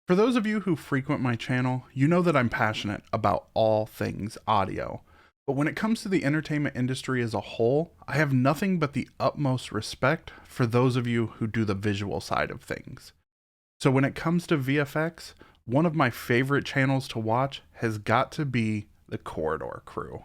For those of you who frequent my channel, you know that I'm passionate about all things audio. But when it comes to the entertainment industry as a whole, I have nothing but the utmost respect for those of you who do the visual side of things. So when it comes to VFX, one of my favorite channels to watch has got to be the Corridor Crew.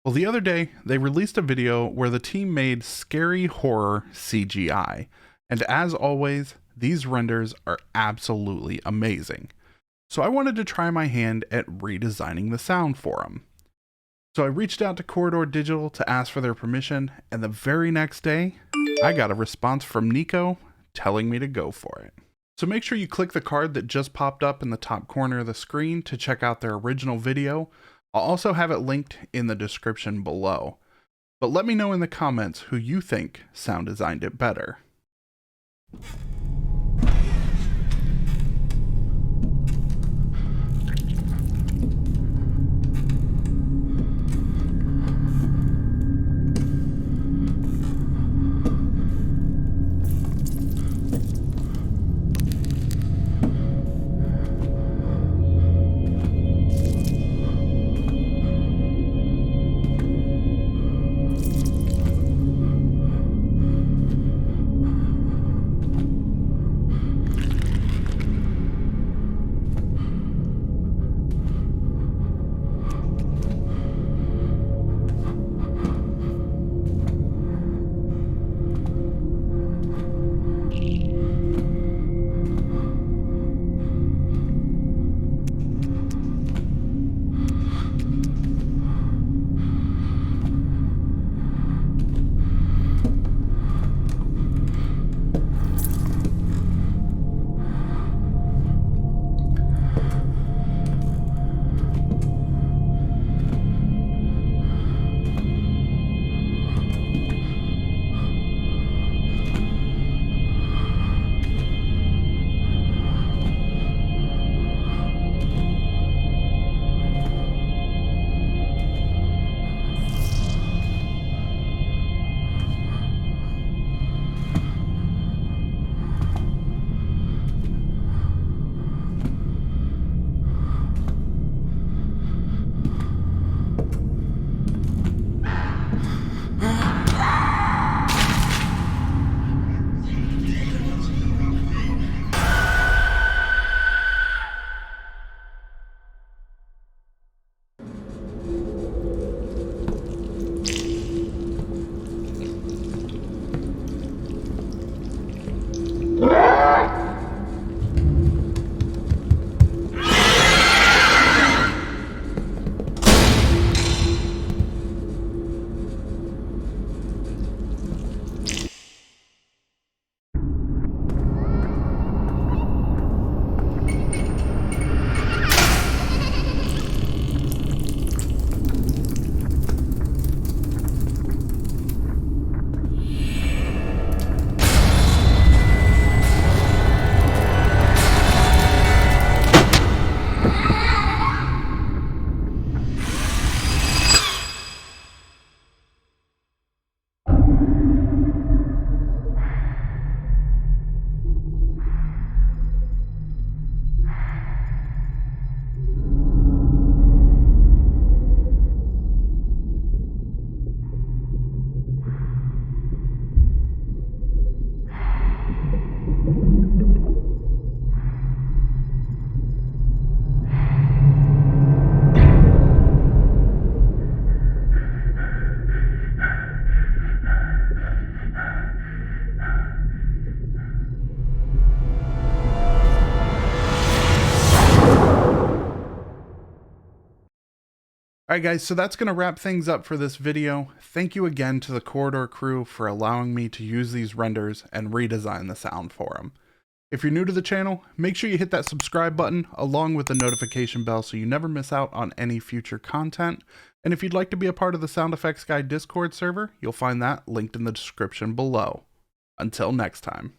Well, the other day, they released a video where the team made scary horror CGI, and as always, these renders are absolutely amazing. So I wanted to try my hand at redesigning the sound for them. So I reached out to Corridor Digital to ask for their permission, and the very next day, I got a response from Nico telling me to go for it. So make sure you click the card that just popped up in the top corner of the screen to check out their original video. I'll also have it linked in the description below. But let me know in the comments who you think sound designed it better. Alright guys, so that's going to wrap things up for this video. Thank you again to the Corridor Crew for allowing me to use these renders and redesign the sound for them. If you're new to the channel, make sure you hit that subscribe button along with the notification bell so you never miss out on any future content. And if you'd like to be a part of the Sound Effects Guy Discord server, you'll find that linked in the description below. Until next time.